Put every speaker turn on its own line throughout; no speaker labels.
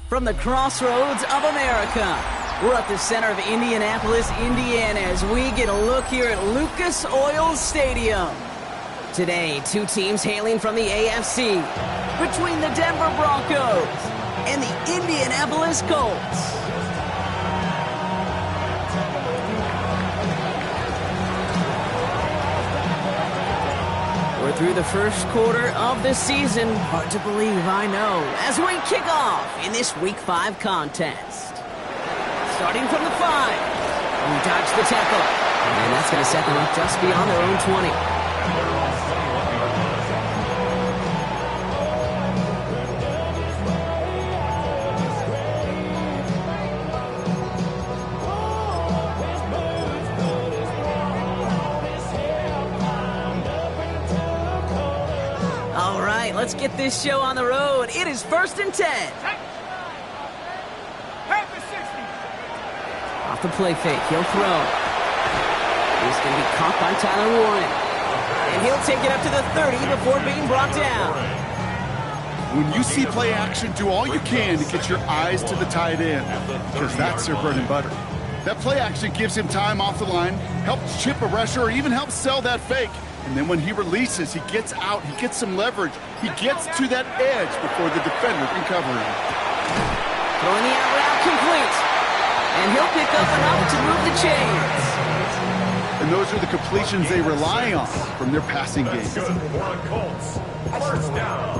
From the crossroads of America, we're at the center of Indianapolis, Indiana, as we get a look here at Lucas Oil Stadium. Today, two teams hailing from the AFC, between the Denver Broncos and the Indianapolis Colts. We're through the first quarter of the season. Hard to believe, I know, as we kick off in this Week 5 contest. Starting from the 5, we dodge the tackle, and that's going to set them up just beyond their own 20. All right, let's get this show on the road. It is 1st and 10. Off the play fake, he'll throw. He's going to be caught by Tyler Warren. And he'll take it up to the 30 before being brought down.
When you see play action, do all you can to get your eyes to the tight end, because that's their bread and butter. That play action gives him time off the line, helps chip a rusher, or even helps sell that fake. And then when he releases, he gets out, he gets some leverage. He gets to that edge before the defender can cover him.
Throwing the out route complete. And he'll pick up enough to move the chains.
And those are the completions they rely on from their passing game.
First down.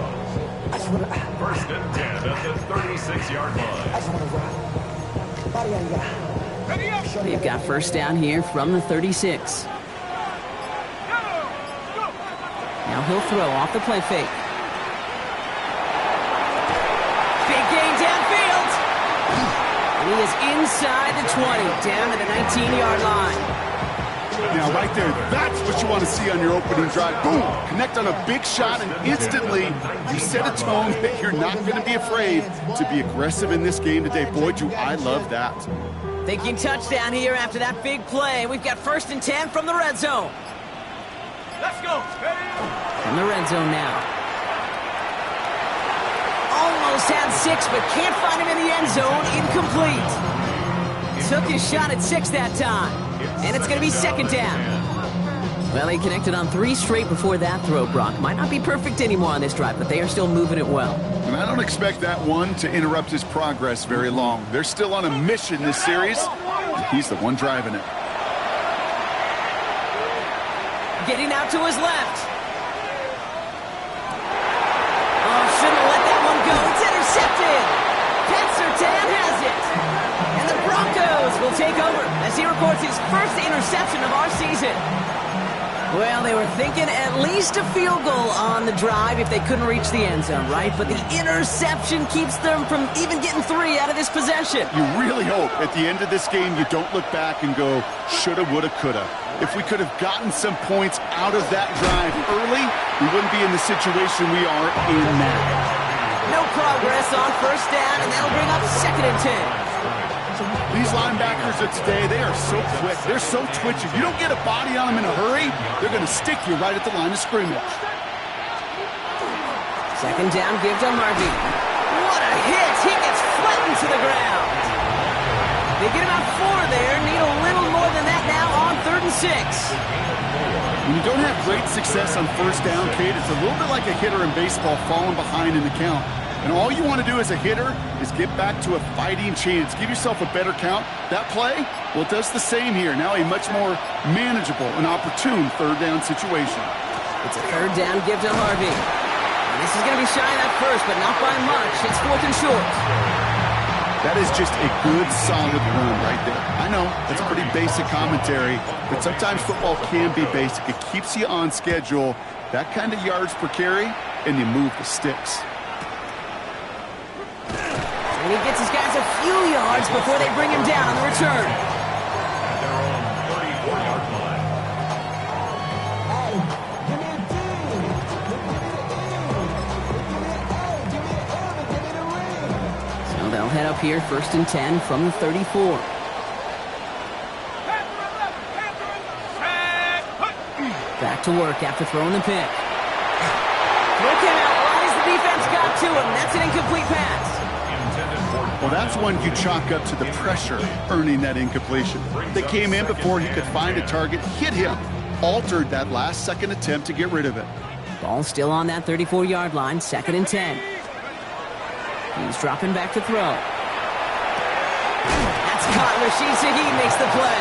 1st and 10 at the 36-yard line.
They've got first down here from the 36. Now he'll throw off the play fake. Big gain downfield. And he is inside the 20, down to the 19-yard line.
Now right there, that's what you want to see on your opening drive. Boom! Connect on a big shot, and instantly you set a tone that you're not going to be afraid to be aggressive in this game today. Boy, do I love that.
Thinking touchdown here after that big play. We've got 1st and 10 from the red zone.
Let's go.
From the red zone now. Almost had 6, but can't find him in the end zone. Incomplete. Took his shot at 6 that time. And it's going to be 2nd down. Well, he connected on 3 straight before that throw, Brock. Might not be perfect anymore on this drive, but they are still moving it well.
And I don't expect that one to interrupt his progress very long. They're still on a mission this series. He's the one driving it.
Getting out to his left. Oh, shouldn't have let that one go. It's intercepted. Pat Surtain has it. And the Broncos will take over as he records his first interception of our season. Well, they were thinking at least a field goal on the drive if they couldn't reach the end zone, right? But the interception keeps them from even getting 3 out of this possession.
You really hope at the end of this game you don't look back and go, shoulda, woulda, coulda. If we could have gotten some points out of that drive early, we wouldn't be in the situation we are in now.
No progress on 1st down, and that'll bring up 2nd and 10.
These linebackers of today, they are so quick. They're so twitchy. You don't get a body on them in a hurry, they're going to stick you right at the line of scrimmage.
2nd down, give to Harvey. What a hit! He gets flattened to the ground. They get about 4 there. Need a little more than that now on 3rd and 6.
When you don't have great success on 1st down, Kate, it's a little bit like a hitter in baseball falling behind in the count. And all you want to do as a hitter is get back to a fighting chance. Give yourself a better count. That play, well, it does the same here. Now a much more manageable and opportune 3rd down situation.
It's a 3rd down, give to Harvey. And this is going to be shy at first, but not by much. It's 4th and short.
That is just a good, solid run right there. I know, that's pretty basic commentary, but sometimes football can be basic. It keeps you on schedule, that kind of yards per carry, and you move the sticks.
And he gets his guys a few yards before they bring him down on the return.
At their own 34-yard line.
So they'll head up here, 1st and 10 from the 34. Back to work after throwing the pick. Throw came out wide as the defense got to him. That's an incomplete pass.
Intended for
Well, that's one you chalk up to the pressure earning that incompletion. They came in before he could find a target, hit him, altered that last second attempt to get rid of it.
Ball still on that 34-yard line, 2nd and 10. He's dropping back to throw. That's caught. Rashid Shaheed makes the play.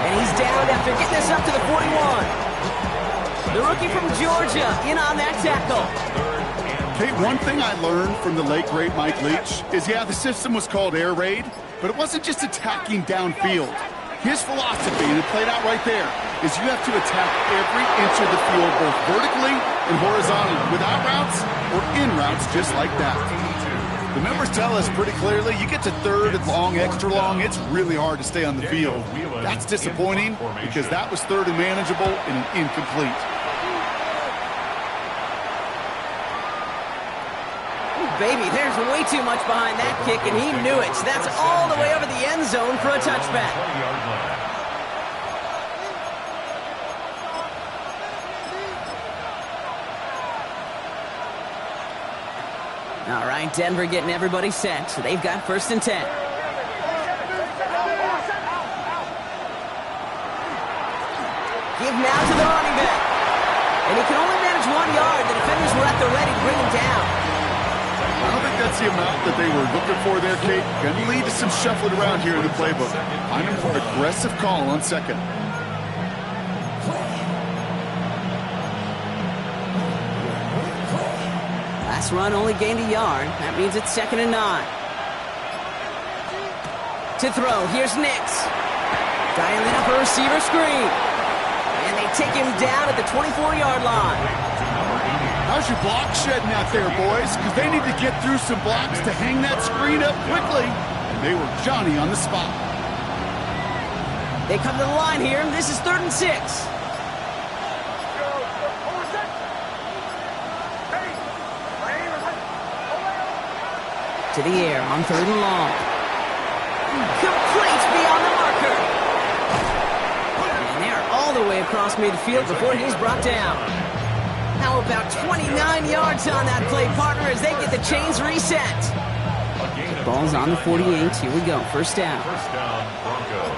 And he's down after getting this up to the 41. The rookie from Georgia in on that tackle.
Kate, one thing I learned from the late, great Mike Leach is, yeah, the system was called air raid, but it wasn't just attacking downfield. His philosophy, and it played out right there, is you have to attack every inch of the field, both vertically and horizontally, without routes or in routes just like that. The numbers tell us pretty clearly, you get to 3rd and long, extra long, it's really hard to stay on the field. That's disappointing because that was 3rd and manageable and an incomplete.
Baby, there's way too much behind that kick, and he knew it. That's all the way over the end zone for a touchback. All right, Denver getting everybody set, so they've got 1st and 10. Give now to the running back. And he can only manage 1 yard. The defenders were at the ready to bring him down.
I don't think that's the amount that they were looking for there, Kate. Going to lead to some shuffling around here in the playbook. Find him for an aggressive call on 2nd.
Last run only gained 1 yard. That means it's 2nd and 9. To throw, here's Nix. Dialing up a receiver screen. And they take him down at the 24-yard line.
How's your block shedding out there, boys? Because they need to get through some blocks to hang that screen up quickly. And they were Johnny on the spot.
They come to the line here. This is 3rd and 6. To the air on 3rd and long. Complete beyond the marker. And they're all the way across midfield before he's brought down. How about 29 yards on that play, partner, as they get the chains reset. Ball's on the 48. Here we go. 1st down.
Broncos.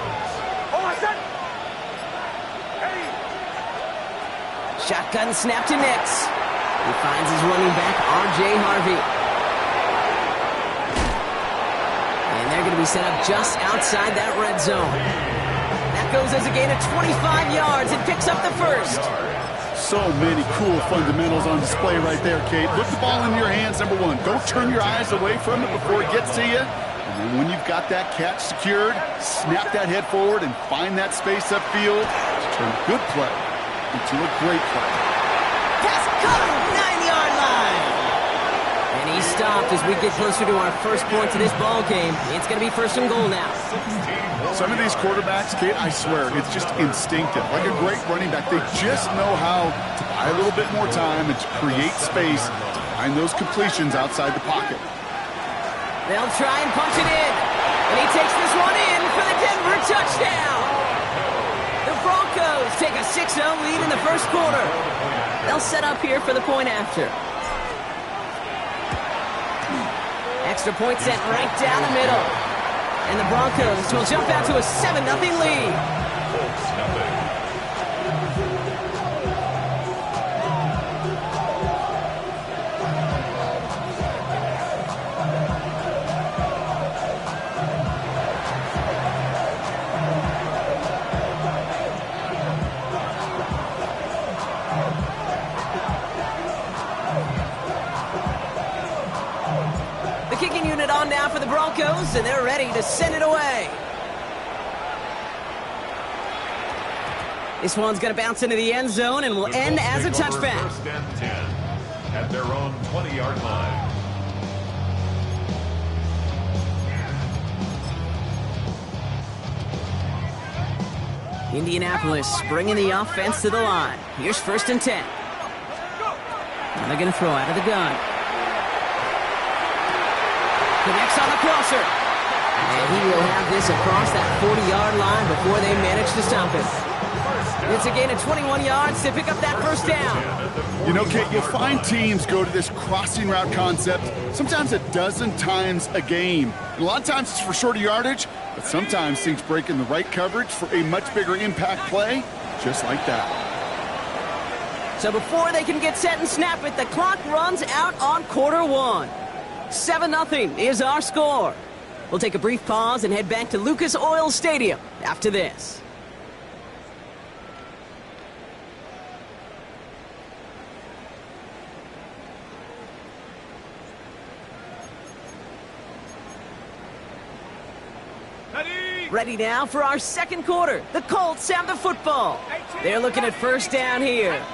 Shotgun snap to Nix. He finds his running back, R.J. Harvey. And they're going to be set up just outside that red zone. That goes as a gain of 25 yards and picks up the 1st.
So many cool fundamentals on display right there, Kate. Put the ball in your hands, number 1. Don't turn your eyes away from it before it gets to you. And then when you've got that catch secured, snap that head forward and find that space upfield to turn a good play into a great play.
Pass caught, 9-yard line. And he stopped as we get closer to our first points of this ball game. It's going to be 1st and goal now.
Some of these quarterbacks, Kate, I swear, it's just instinctive. Like a great running back, they just know how to buy a little bit more time and to create space to find those completions outside the pocket.
They'll try and punch it in. And he takes this one in for the Denver touchdown. The Broncos take a 6-0 lead in the 1st quarter. They'll set up here for the point after. Extra point set right down the middle. And the Broncos will jump out to a 7-0 lead. The kicking unit on now for the Broncos, and they're ready to send it away. This one's going to bounce into the end zone and will end as a touchback.
1st and 10 at their own 20-yard line.
Indianapolis bringing the offense to the line. Here's 1st and 10. Now they're going to throw out of the gun. Connects on the crosser. And he will have this across that 40-yard line before they manage to stop it.
1st
It's a gain of 21 yards to pick up that first down.
You know, Kate, you'll find teams go to this crossing route concept sometimes a dozen times a game. And a lot of times it's for shorter yardage, but sometimes things break in the right coverage for a much bigger impact play, just like that.
So before they can get set and snap it, the clock runs out on quarter one. 7-0 is our score. We'll take a brief pause and head back to Lucas Oil Stadium after this. Ready now for our second quarter. The Colts have the football. They're looking at first down here.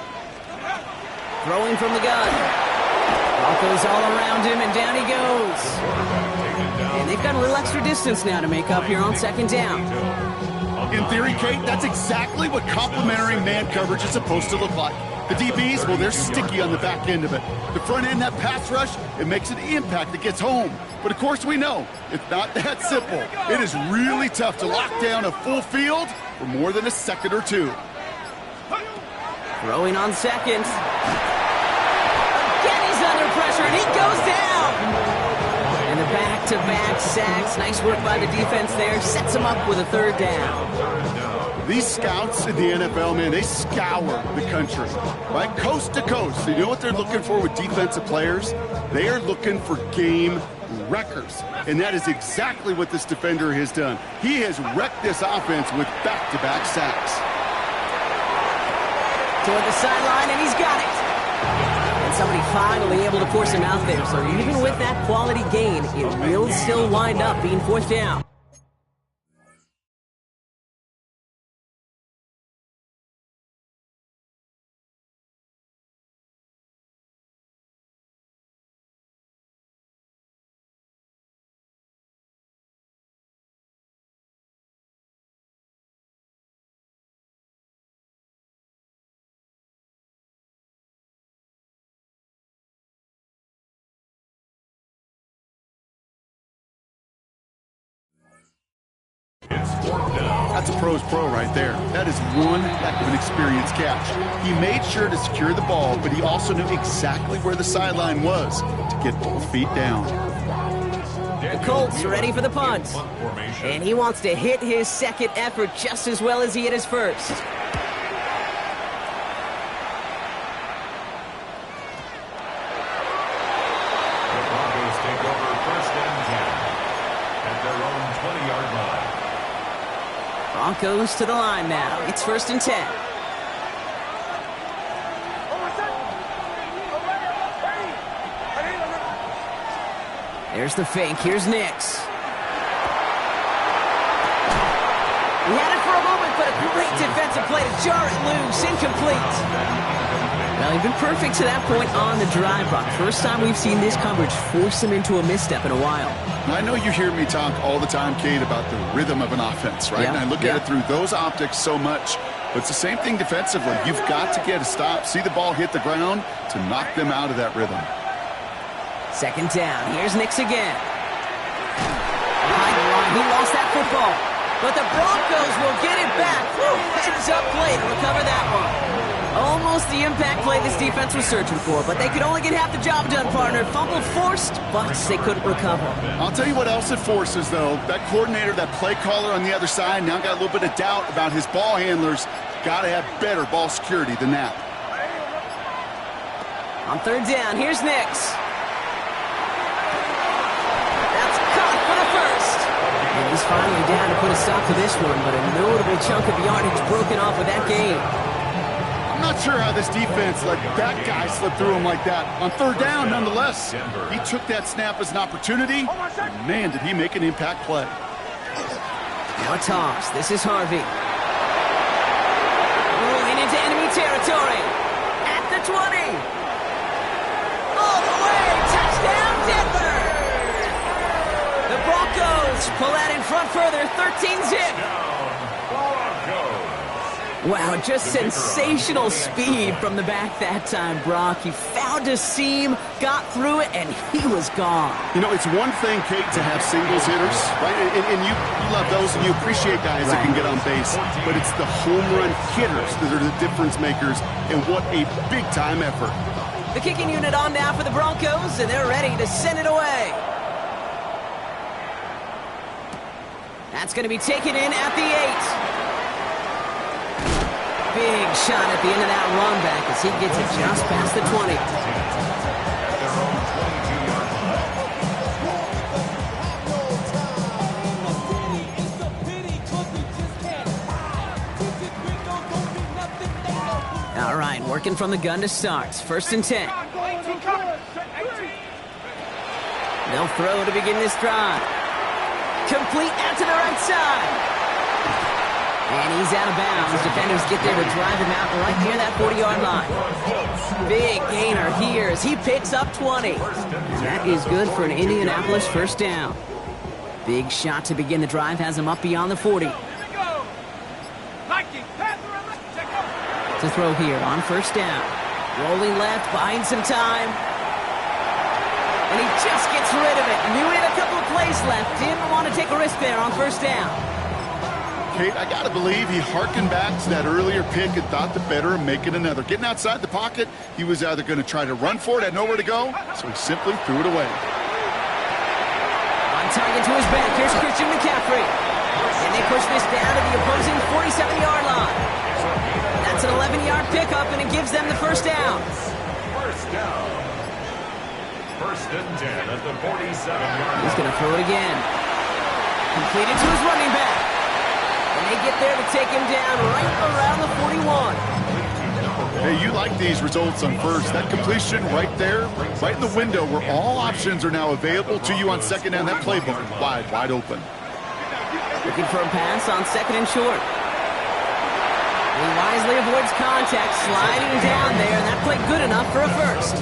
Throwing from the gun. Broncos all around him, and down he goes. And they've got a little extra distance now to make up here on second down.
In theory, Kate, that's exactly what complementary man coverage is supposed to look like. The DBs, well, they're sticky on the back end of it. The front end, that pass rush, it makes an impact that gets home. But of course we know, it's not that simple. It is really tough to lock down a full field for more than a second or two.
Throwing on second. Again, he's under pressure, and he goes down. And the back-to-back sacks. Nice work by the defense there. Sets him up with a third down.
These scouts in the NFL, man, they scour the country, right? Coast to coast. You know what they're looking for with defensive players? They are looking for game wreckers. And that is exactly what this defender has done. He has wrecked this offense with back-to-back sacks.
Toward the sideline, and he's got it. And somebody finally able to force him out there. So even with that quality gain, it will still wind up being fourth down.
That's a pro's pro right there. That is one heck of an experienced catch. He made sure to secure the ball, but he also knew exactly where the sideline was to get both feet down.
The Colts ready for the punt. And he wants to hit his second effort just as well as he hit his first. Broncos to the line now. It's 1st and 10. There's the fake. Here's Nix. He had it for a moment, but a great defensive play to jar it loose. Incomplete. Well, he's been perfect to that point on the drive, Brock. First time we've seen this coverage force him into a misstep in a while.
I know you hear me talk all the time, Kate, about the rhythm of an offense, right?
Yeah,
And I look at it through those optics so much. But it's the same thing defensively. You've got to get a stop, see the ball hit the ground to knock them out of that rhythm.
Second down. Here's Nix again. Behind the line, he lost that football. But the Broncos will get it back. Heads-up play to recover that one. Almost the impact play this defense was searching for, but they could only get half the job done, partner. Fumble forced, but they couldn't recover.
I'll tell you what else it forces, though. That coordinator, that play caller on the other side, now got a little bit of doubt about his ball handlers. Got to have better ball security than that.
On third down, here's Nix. That's caught for the first. And he's finally down to put a stop to this one, but a notable chunk of yardage broken off with that game.
I'm not sure how this defense let that guy slip through him like that. On third down, nonetheless, he took that snap as an opportunity, and man, did he make an impact play.
Now a toss. This is Harvey. Rolling into enemy territory. At the 20. All the way. Touchdown, Denver. The Broncos pull out in front further. 13-zip. Wow, just sensational speed from the back that time, Brock. He found a seam, got through it, and he was gone.
You know, it's one thing, Kate, to have singles hitters, right? And you love those, and you appreciate guys that can get on base. But it's the home run hitters that are the difference makers, and what a big-time effort.
The kicking unit on now for the Broncos, and they're ready to send it away. That's going to be taken in at the 8. Big shot at the end of that run back as he gets it just past the 20. All right, working from the gun to start. 1st and 10. They'll throw to begin this drive. Complete out to the right side. And he's out of bounds. Defenders get there to drive him out right near that 40-yard line. Big gainer here as he picks up 20. And that is good for an Indianapolis 1st down. Big shot to begin the drive has him up beyond the 40. To throw here on 1st down. Rolling left, buying some time. And he just gets rid of it. Knew he had a couple of plays left. Didn't want to take a risk there on 1st down.
Kate, I got to believe he hearkened back to that earlier pick and thought the better of making another. Getting outside the pocket, he was either going to try to run for it, had nowhere to go, so he simply threw it away.
On target to his back, here's Christian McCaffrey. And they push this down to the opposing 47-yard line. That's an 11-yard pickup, and it gives them the 1st down.
1st down. 1st and 10 at the 47-yard line.
He's going to throw it again. Completed to his running back. And they get there to take him down right around the 41.
Hey, you like these results on 1st. That completion right there, right in the window where all options are now available to you on 2nd down. That playbook wide open.
Looking for a pass on 2nd and short. He wisely avoids contact, sliding down there, and that played good enough for a 1st.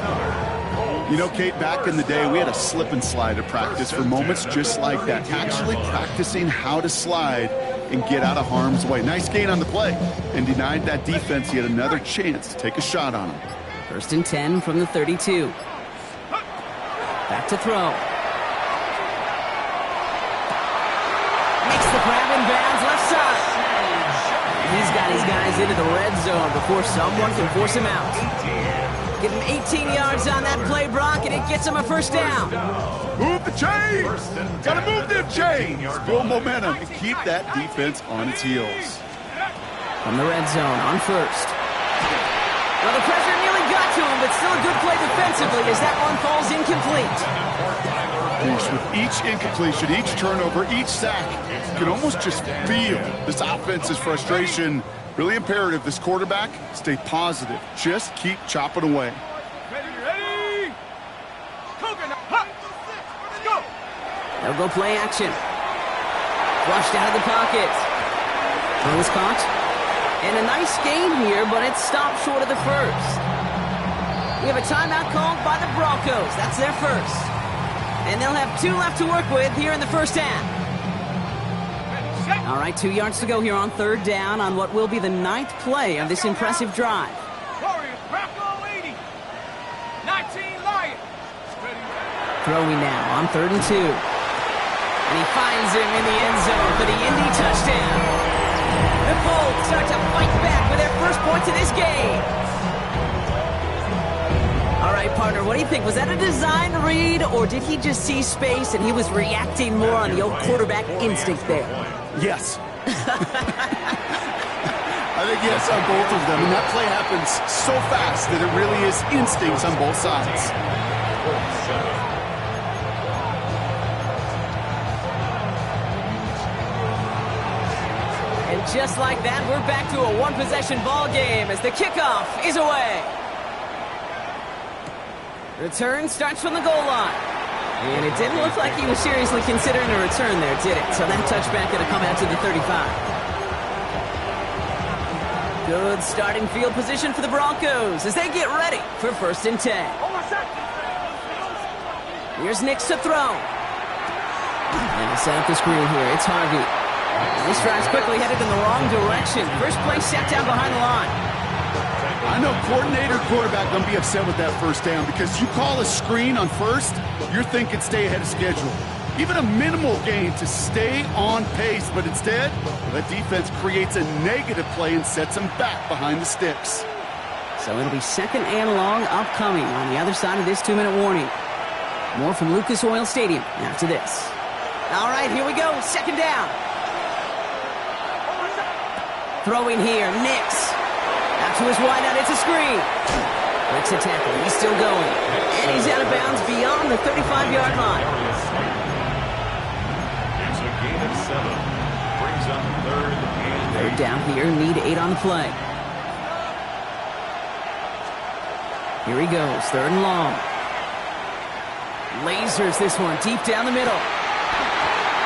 You know, Kate, back in the day, we had a slip and slide at practice for moments just like that. Actually practicing how to slide and get out of harm's way. Nice gain on the play, and denied that defense yet another chance to take a shot on him.
1st and 10 from the 32. Back to throw. Makes the grab and bounds left side. He's got his guys into the red zone before someone can force him out. Give him 18 yards on that play, Brock, and it gets him a 1st down.
Move the chains! Gotta move them chains! Build momentum and keep that defense on its heels.
From the red zone on 1st. Well, the pressure nearly got to him, but still a good play defensively as that one falls incomplete.
With each incompletion, each turnover, each sack, you can almost just feel this offense's frustration. Really imperative, this quarterback, stay positive. Just keep chopping away.
Ready? Let's go.
They'll go play action. Flushed out of the pocket. Throw was caught. And a nice gain here, but it's stopped short of the 1st. We have a timeout called by the Broncos. That's their 1st. And they'll have 2 left to work with here in the 1st half. All right, 2 yards to go here on 3rd down on what will be the 9th play of this impressive drive.
Warriors, Bravo 80. 19 Lions.
Throwing now on 3rd and 2. And he finds him in the end zone for the Indy touchdown. The Colts start to fight back with their 1st points of this game. All right, partner, what do you think? Was that a design read, or did he just see space and he was reacting more on the old quarterback instinct there?
Yes. I think yes on both of them. And that play happens so fast that it really is instincts on both sides.
And just like that, we're back to a one-possession ball game as the kickoff is away. Return starts from the goal line. And it didn't look like he was seriously considering a return there, did it? So that touchback going to come out to the 35. Good starting field position for the Broncos as they get ready for 1st and 10. Here's Nix to throw. And he'll set up the screen here. It's Harvey. This drive's quickly headed in the wrong direction. First play set down behind the line.
I know coordinator quarterback going to be upset with that first down because you call a screen on first, you're thinking stay ahead of schedule. Even a minimal gain to stay on pace, but instead, the defense creates a negative play and sets them back behind the sticks.
So it'll be second and long upcoming on the other side of this 2-minute warning. More from Lucas Oil Stadium after this. All right, here we go. Second down. Throwing here, Nix. Out to his wideout, it's a screen. Breaks a tackle, he's still going. And he's out of bounds beyond the 35-yard line.
It's a gain of 7. Brings up third and 8.
Third down here, need 8 on the play. Here he goes, third and long. Lasers this one, deep down the middle.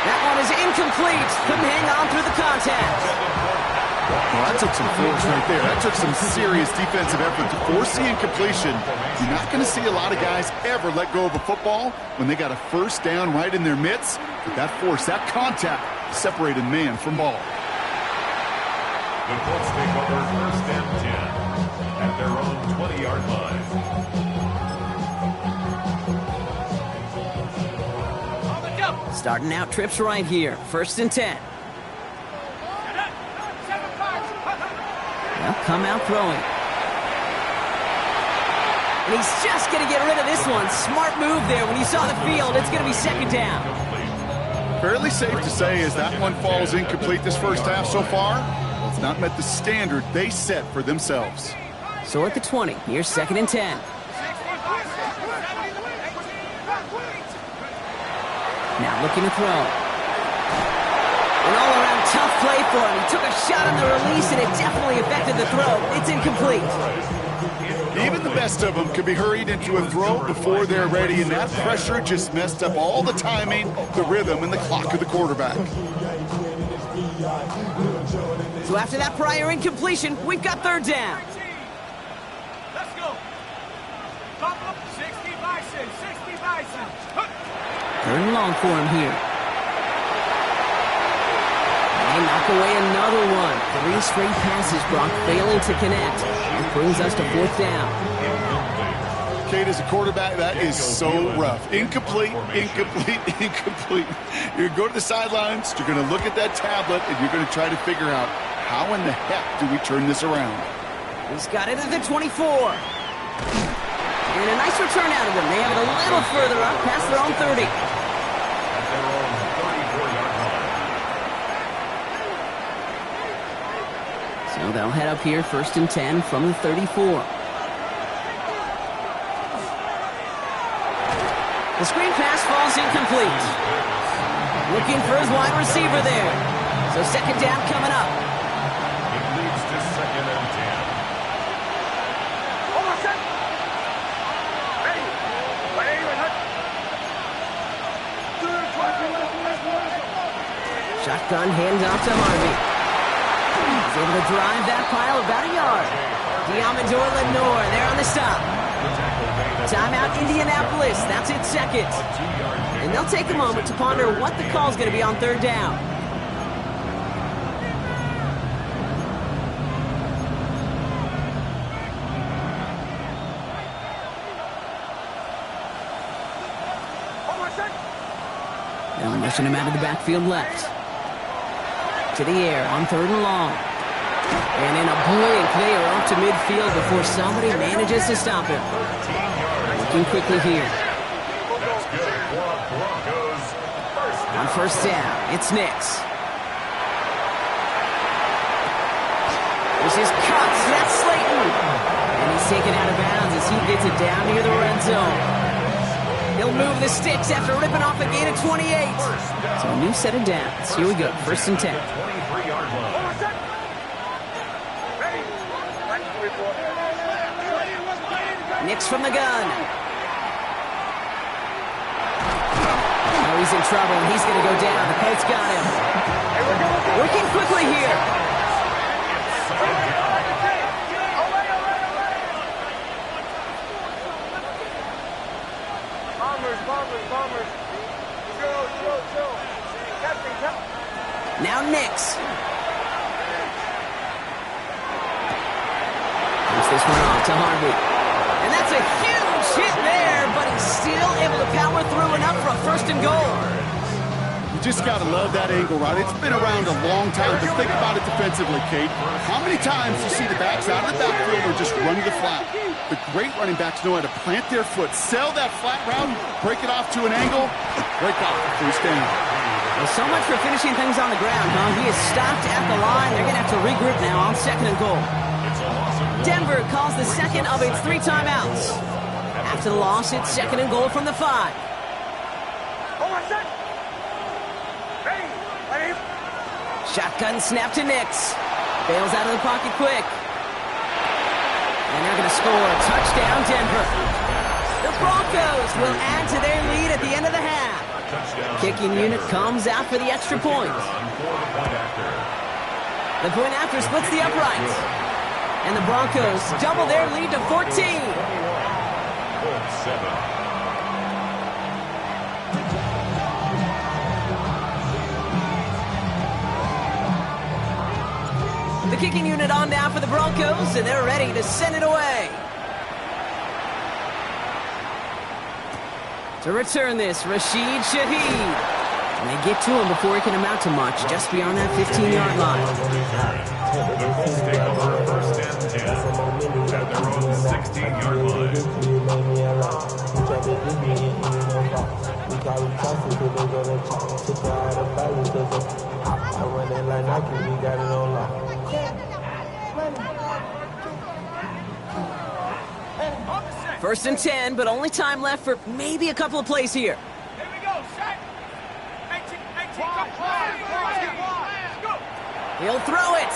That one is incomplete. Couldn't hang on through the contact.
Well, that took some force right there. That took some serious defensive effort to force the incompletion. You're not going to see a lot of guys ever let go of a football when they got a first down right in their midst. But that force, that contact, separated man from ball.
The Colts take over first and 10 at their own 20-yard line.
Starting out trips right here. First and 10. They'll come out throwing. And he's just going to get rid of this one. Smart move there. When you saw the field, it's going to be second down.
Fairly safe to say as that one falls incomplete this first half so far, well, it's not met the standard they set for themselves.
So at the 20, here's second and 10. Now looking to throw. An all-around tough play for him. He took a shot on the release, and it definitely affected the throw. It's incomplete.
Even the best of them could be hurried into a throw before they're ready, and that pressure just messed up all the timing, the rhythm, and the clock of the quarterback.
So after that prior incompletion, we've got third down.
Let's go. Pop up 60 Bison, 60 Bison.
Third and long for him here. They knock away another one. 3 straight passes, Brock failing to connect. That brings us to fourth down.
Kate, as a quarterback, that is so rough. Incomplete, incomplete, incomplete. You're going to go to the sidelines, you're going to look at that tablet, and you're going to try to figure out how in the heck do we turn this around.
He's got it at the 24. And a nice return out of them. They have it a little further up past their own 30.
At their own 34-yard line.
So they'll head up here, first and 10 from the 34. The screen pass falls incomplete. Looking for his wide receiver there. So second down coming up.
It leads to second and 10.
Hold on, set. Ready.
Shotgun handoff to Harvey. He's able to drive that pile about a yard. Diamondor Lenore there on the stop. Timeout Indianapolis. That's its second. And they'll take a moment to ponder what the call's going to be on third down. They'll motion him out of the backfield left. To the air on third and long. And in a blink, they are up to midfield before somebody manages to stop him. Looking quickly here.
That's good for Broncos.
On first down, it's Nix. This is cuts. That's Slayton. And he's taken out of bounds as he gets it down near the red zone. He'll move the sticks after ripping off a gain of 28. So a new set of downs. Here we go, first and 10.
23-yard line.
Nix from the gun. Oh, he's in trouble, and he's going to go down. The Colts got him. Working quickly here.
Bombers. Chill. Captain.
Now Nix. Puts this one off to Harvey. And that's a huge hit there, but he's still able to power through enough for a first and goal.
You just got to love that angle, right? It's been around a long time, but think about it defensively, Kate. How many times you see the backs out of the backfield or just running the flat? The great running backs know how to plant their foot, sell that flat route, break it off to an angle, break off the first down.
Well, so much for finishing things on the ground, huh? He is stopped at the line. They're going to have to regroup now on second and goal. Denver calls the second of its 3 timeouts. After the loss, it's second and goal from the 5. Shotgun snap to Nix. Bails out of the pocket quick. And they're going to score. Touchdown, Denver. The Broncos will add to their lead at the end of the half. Kicking unit comes out for the extra point. The point after splits the uprights. And the Broncos double their lead to 14. The kicking unit on now for the Broncos, and they're ready to send it away. To return this, Rashid Shaheed. And they get to him before he can amount to much, just beyond that 15-yard line.
The Colts take over first and 10 at their own 16-yard line.
First and 10, but only time left for maybe a couple of plays here.
Here we go, set. 18, come on.
He'll throw it.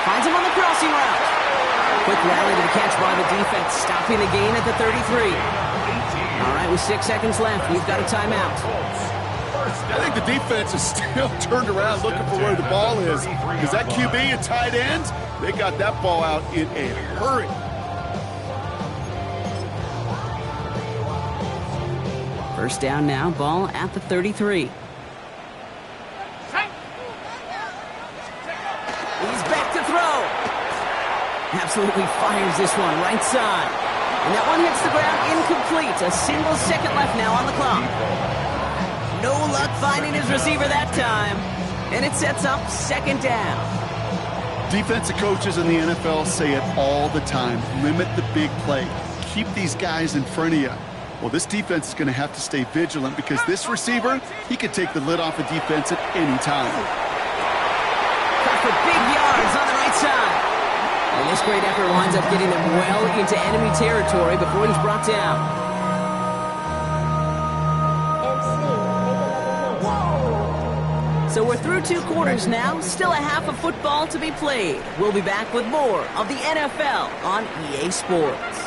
Finds him on the crossing route. Quick rally to the catch by the defense, stopping the gain at the 33. All right, with 6 seconds left, we've got a timeout.
I think the defense is still turned around looking for where the ball is. Because that QB and tight end, they got that ball out in a hurry.
First down now, ball at the 33. He's back to throw. Absolutely fires this one right side. And that one hits the ground incomplete. A single second left now on the clock. No luck finding his receiver that time. And it sets up second down.
Defensive coaches in the NFL say it all the time. Limit the big play. Keep these guys in front of you. Well, this defense is going to have to stay vigilant because this receiver, he could take the lid off a defense at any time.
Cut for big yards on the right side. And this great effort winds up getting them well into enemy territory before he's brought down. So we're through 2 quarters now, still a half of football to be played. We'll be back with more of the NFL on EA Sports.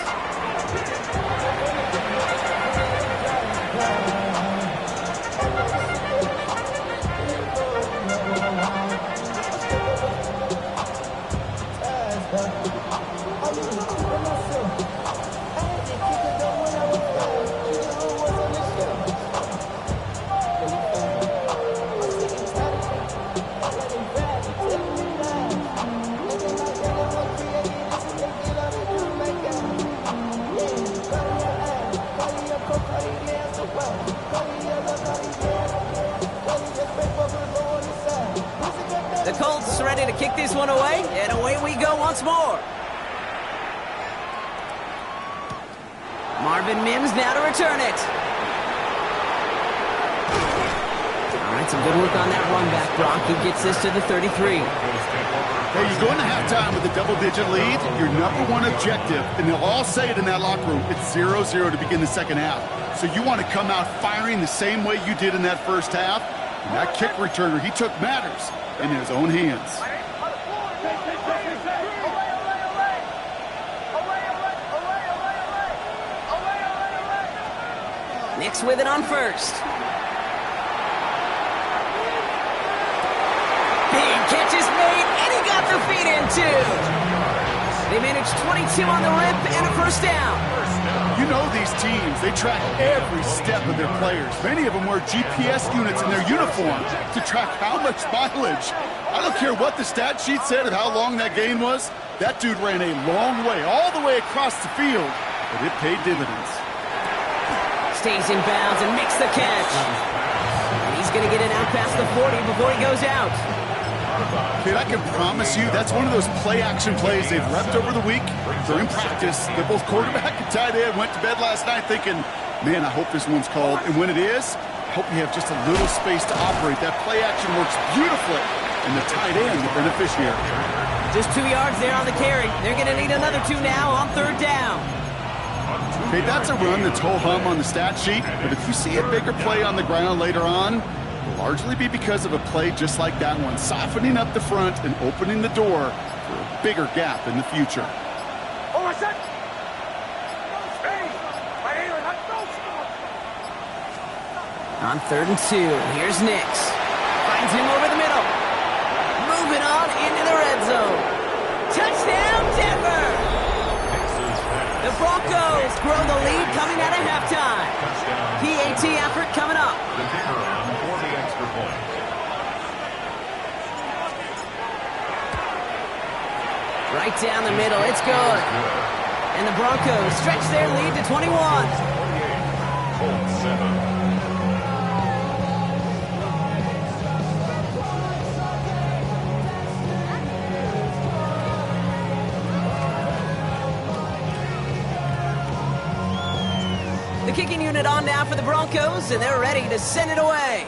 The Colts ready to kick this one away, and away we go once more. Marvin Mims now to return it. All right, some good work on that run back, Brock. He gets this to the 33.
Hey, you go into halftime with a double-digit lead, your #1 objective, and they'll all say it in that locker room, it's 0-0 to begin the second half. So you want to come out firing the same way you did in that first half. And that kick returner, he took matters in his own hands.
Nix with it on first. Big catch is made, and he got the feet in too. They managed 22 on the rip and a first down.
You You know these teams, they track every step of their players. Many of them wear GPS units in their uniform to track how much mileage. I don't care what the stat sheet said of how long that gain was. That dude ran a long way, all the way across the field, but it paid dividends.
Stays in bounds and makes the catch. And he's going to get it out past the 40 before he goes out.
Kid, I can promise you that's one of those play-action plays they've repped over the week. They're in practice. They're both quarterback and tight end. Went to bed last night thinking, man, I hope this one's called. And when it is, I hope you have just a little space to operate. That play-action works beautifully. And the tight end, the beneficiary.
Just 2 yards there on the carry. They're going to need another 2 now on 3rd down.
Okay, that's a run that's ho-hum on the stat sheet. But if you see a bigger play on the ground later on, it'll largely be because of a play just like that one, softening up the front and opening the door for a bigger gap in the future.
On 3rd and 2, here's Nix. Finds him over the middle. Moving on into the red zone. Touchdown, Denver! The Broncos grow the lead coming out of halftime. PAT effort coming up.
The kicker on for the extra point.
Right down the middle, it's good. And the Broncos stretch their lead to 21.
48, Colts 7.
The kicking unit on now for the Broncos, and they're ready to send it away.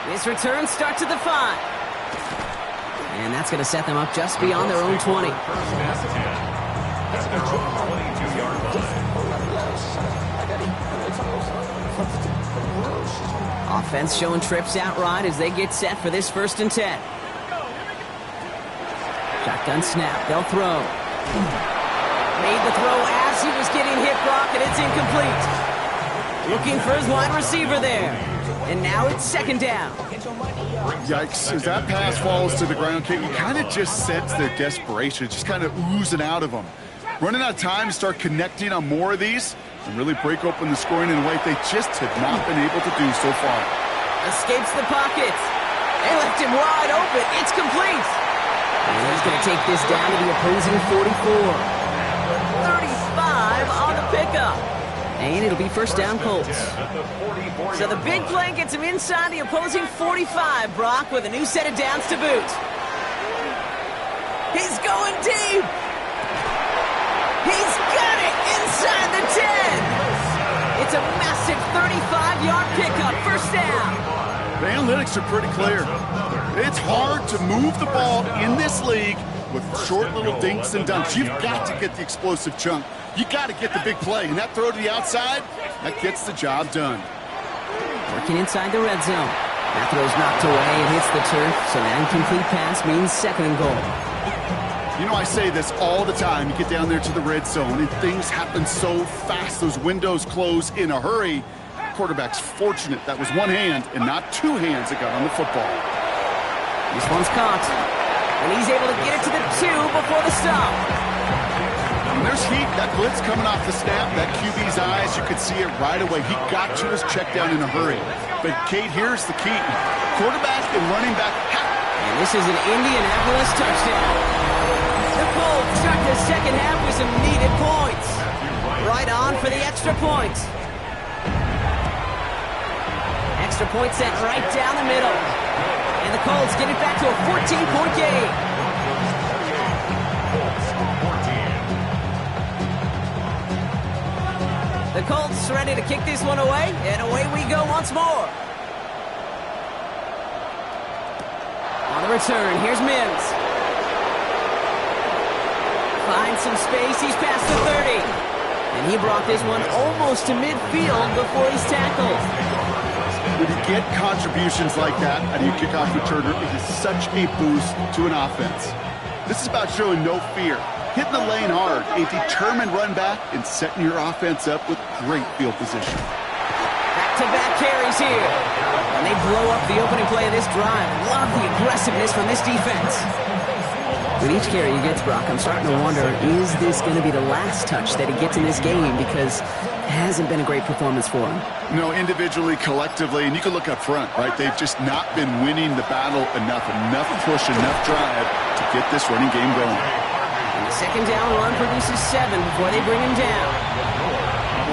This return starts at the 5. And that's going to set them up just beyond their own 20.
First and 10. At their own 22-yard line.
Offense showing trips out right as they get set for this 1st and 10. Shotgun snap, they'll throw. Made the throw as he was getting hit, Brock, and it's incomplete. Looking for his wide receiver there. And now it's 2nd down.
Yikes, as that pass falls to the ground, Kate, you kind of just sense their desperation, just kind of oozing out of them. Running out of time to start connecting on more of these and really break open the scoring in a way they just have not been able to do so far.
Escapes the pocket. They left him wide open. It's complete. And he's going to take this down to the opposing 44. 35 on the pickup. And it'll be 1st down Colts. So the big play gets him inside the opposing 45, Brock, with a new set of downs to boot. He's going deep. He's got it inside the 10. It's a massive 35-yard pickup, 1st down.
The analytics are pretty clear. It's hard to move the ball in this league with short little dinks and dunks. You've got to get the explosive chunk. You got to get the big play. And that throw to the outside, that gets the job done.
Working inside the red zone. That throw's knocked away and hits the turf, so that incomplete pass means 2nd and goal.
You know, I say this all the time. You get down there to the red zone, and things happen so fast. Those windows close in a hurry. Quarterback's fortunate that was one hand and not 2 hands that got on the football.
This one's caught. And he's able to get it to the 2 before the stop.
And there's heat. That blitz coming off the snap. That QB's eyes, you could see it right away. He got to his check down in a hurry. But, Kate, here's the key. Quarterback and running back.
And this is an Indianapolis touchdown. The Colts start the 2nd half with some needed points. Right on for the extra point. Extra point set right down the middle. And the Colts get it back to a 14-point game. The Colts ready to kick this one away, and away we go once more. On the return, here's Mims. Finds some space, he's past the 30. And he brought this one almost to midfield before he's tackled.
When you get contributions like that out of your kickoff returner, it is such a boost to an offense. This is about showing no fear, hitting the lane hard, a determined run back, and setting your offense up with great field position.
Back-to-back carries here. And they blow up the opening play of this drive. Love the aggressiveness from this defense. With each carry he gets, Brock, I'm starting to wonder, is this going to be the last touch that he gets in this game? Because it hasn't been a great performance for him.
No, individually, collectively, and you can look up front, right? They've just not been winning the battle enough push, enough drive to get this running game going.
And the second down run produces 7 before they bring him down.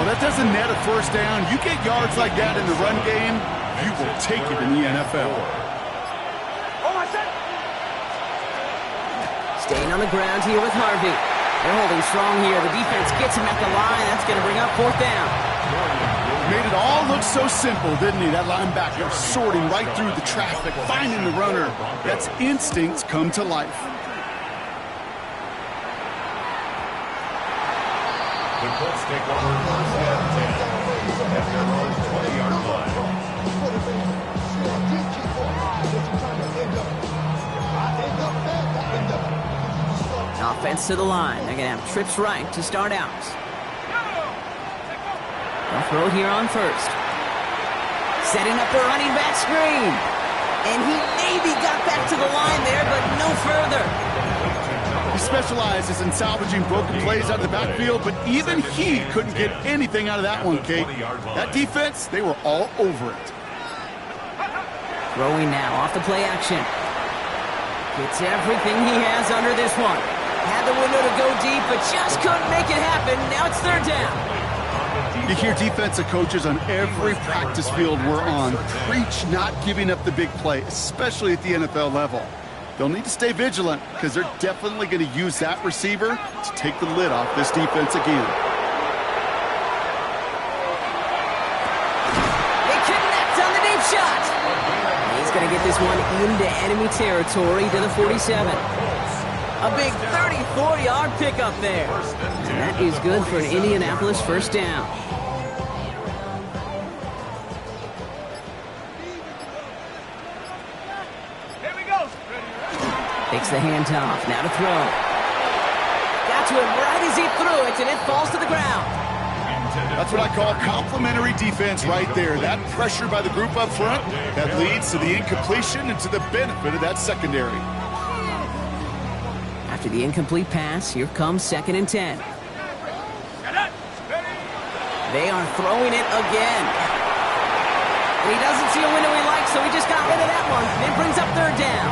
Well, that doesn't net a first down. You get yards like that in the run game, you will take it in the NFL.
Staying on the ground here with Harvey. They're holding strong here. The defense gets him at the line. That's going to bring up 4th down.
Made it all look so simple, didn't he? That linebacker sorting right through the traffic, finding the runner. That's instincts come to life.
The Colts take over 1st and 10 at their own 20-yard line.
Offense to the line. They're going to have trips right to start out. They'll throw it here on 1st. Setting up the running back screen. And he maybe got back to the line there, but no further.
He specializes in salvaging broken plays out of the backfield, but even he couldn't get anything out of that one, Kate. That defense, they were all over it.
Throwing now off the play action. Gets everything he has under this one. Had the window to go deep, but just couldn't make it happen. Now it's 3rd down.
You hear defensive coaches on every practice field we're on preach not giving up the big play, especially at the NFL level. They'll need to stay vigilant because they're definitely going to use that receiver to take the lid off this defense again.
They connect on the deep shot. He's going to get this one into enemy territory to the 47. A big 34-yard pickup there. And that is good for an Indianapolis 1st down.
Here we go.
Takes the handoff. Now to throw. Got to him right as he threw it, and it falls to the ground.
That's what I call complimentary defense right there. That pressure by the group up front, that leads to the incompletion and to the benefit of that secondary.
After the incomplete pass, here comes 2nd and 10. They are throwing it again. And he doesn't see a window he likes, so he just got rid of that one. It brings up 3rd down.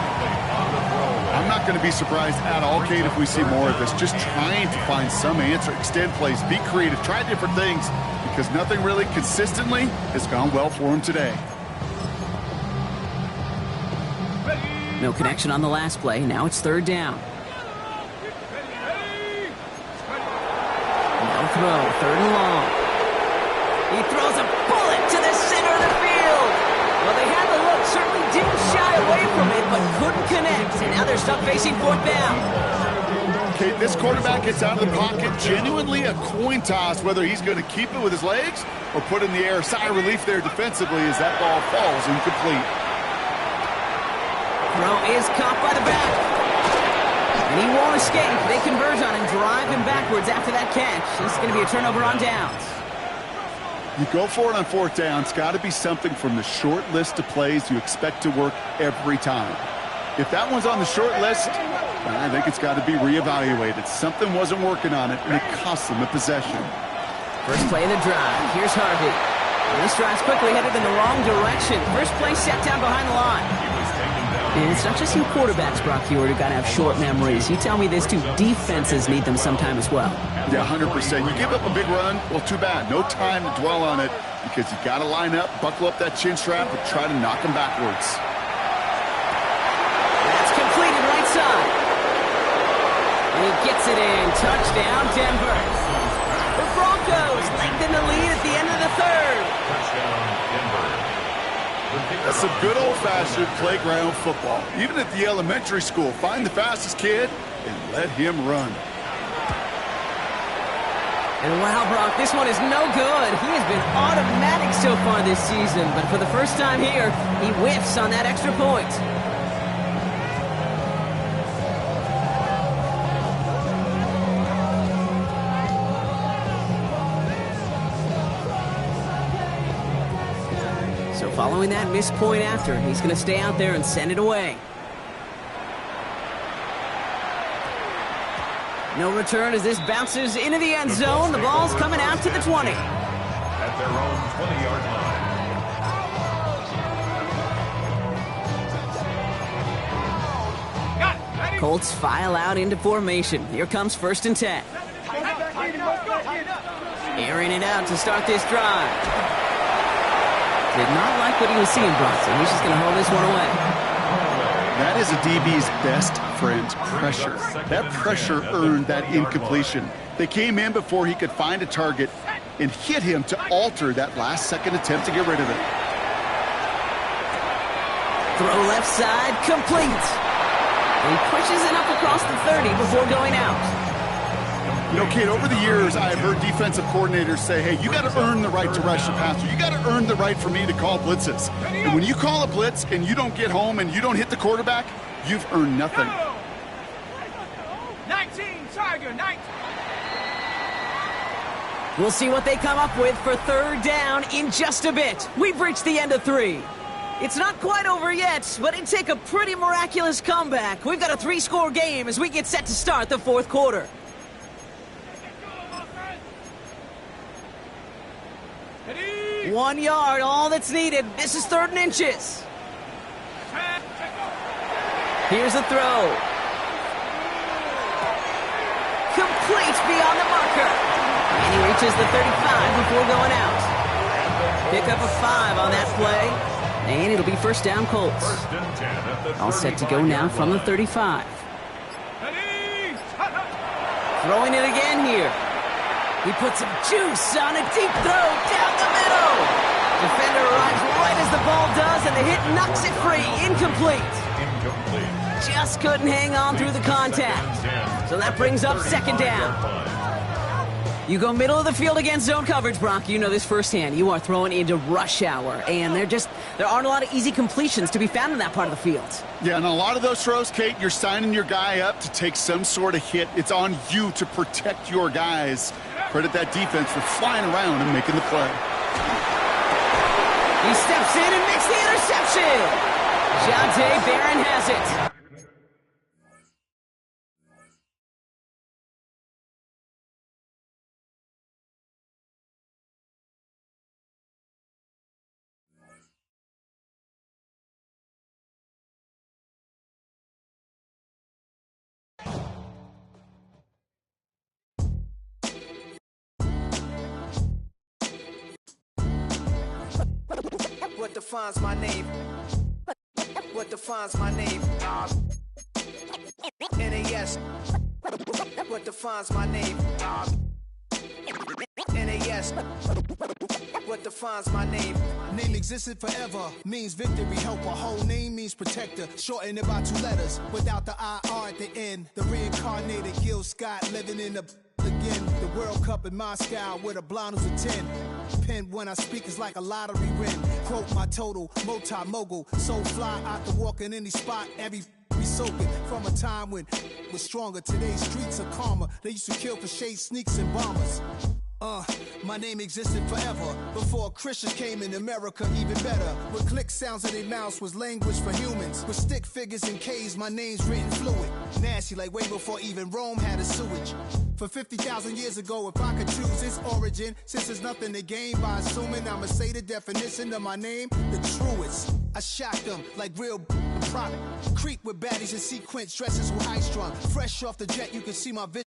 I'm not going to be surprised at all, Kate, if we see more of this. Just trying to find some answer, extend plays, be creative, try different things, because nothing really consistently has gone well for him today.
No connection on the last play. Now it's 3rd down. No throw. 3rd and long. He throws a bullet to the center of the field. Well, they had the look. Certainly didn't shy away from it, but couldn't connect. And now they're stuck facing 4th down.
Okay, this quarterback gets out of the pocket. Genuinely a coin toss whether he's going to keep it with his legs or put in the air. Sigh of relief there defensively as that ball falls incomplete.
Throw is caught by the back. And he won't escape. They converge on him, drive him backwards after that catch. This is going to be a turnover on downs.
You go for it on 4th down. It's got to be something from the short list of plays you expect to work every time. If that one's on the short list, I think it's got to be reevaluated. Something wasn't working on it, and it cost them a possession.
First play of the drive. Here's Harvey. And this drive's quickly headed in the wrong direction. First play set down behind the line. And it's not just you quarterbacks, Brock Hewitt, who got to have short memories. You tell me this too. Defenses need them sometime as well.
Yeah, 100%. You give up a big run, well, too bad. No time to dwell on it because you got to line up, buckle up that chin strap, and try to knock them backwards.
That's completed right side. And he gets it in. Touchdown, Denver. The Broncos lengthen the lead at the end of the 3rd.
Touchdown, Denver.
That's some good old-fashioned playground football. Even at the elementary school, find the fastest kid and let him run.
And wow, Brock, this one is no good. He has been automatic so far this season, but for the first time here, he whiffs on that extra point. So following that missed point after, he's going to stay out there and send it away. No return as this bounces into the end zone. The ball's coming out to the 20.
At their own 20-yard line.
Colts file out into formation. Here comes 1st and 10. Airing it out to start this drive. Did not like what he was seeing, Bronson. He's just going to hold this one away.
That is a DB's best friend, pressure. That pressure earned that incompletion. They came in before he could find a target and hit him to alter that last-second attempt to get rid of it.
Throw left side, complete. He pushes it up across the 30 before going out.
You know, Kate, over the years, I've heard defensive coordinators say, hey, you got to earn the right to rush the passer. You got to earn the right for me to call blitzes. And when you call a blitz and you don't get home and you don't hit the quarterback, you've earned nothing.
19, Tiger, 19.
We'll see what they come up with for 3rd down in just a bit. We've reached the end of 3. It's not quite over yet, but it'd take a pretty miraculous comeback. We've got a 3-score game as we get set to start the 4th quarter.
Ready?
1 yard, all that's needed. This is 3rd and inches. Here's a throw. Complete beyond the marker. And he reaches the 35 before going out. Pick up a 5 on that play. And it'll be 1st down Colts. All set to go now from the 35.
Ready?
Throwing it again here. He puts some juice on a deep throw down the middle. Defender arrives right as the ball does, and the hit knocks it free. Incomplete. Just couldn't hang on through the contact. So that brings up 2nd down. You go middle of the field against zone coverage, Brock. You know this firsthand. You are throwing into rush hour, and there aren't a lot of easy completions to be found in that part of the field.
Yeah, and a lot of those throws, Kate, you're signing your guy up to take some sort of hit. It's on you to protect your guys. Credit that defense for flying around and making the play.
He steps in and makes the interception. Jonte Barron has it.
What defines my name? What defines my name? NAS. What defines my name? NAS. What defines my name?
Name existed forever, means victory, helper. Whole name means protector, shorten it by 2 letters, without the IR at the end. The reincarnated Gil Scott living in the again. The World Cup in Moscow with a blind who's a 10. Pen when I speak is like a lottery win. Quote my total, multi-mogul, so fly out to walk in any spot, every be soaking from a time when was stronger. Today's streets are calmer. They used to kill for shade sneaks and bombers. My name existed forever before Christians came in America, even better. With click sounds in their mouths was language for humans. With stick figures and K's, my name's written fluid. Nasty like way before even Rome had a sewage. For 50,000 years ago, if I could choose its origin, since there's nothing to gain by assuming I'ma say the definition of my name, the truest. I shocked them like real product. Creep with baddies in sequence, dresses with high strung. Fresh off the jet, you can see my vision.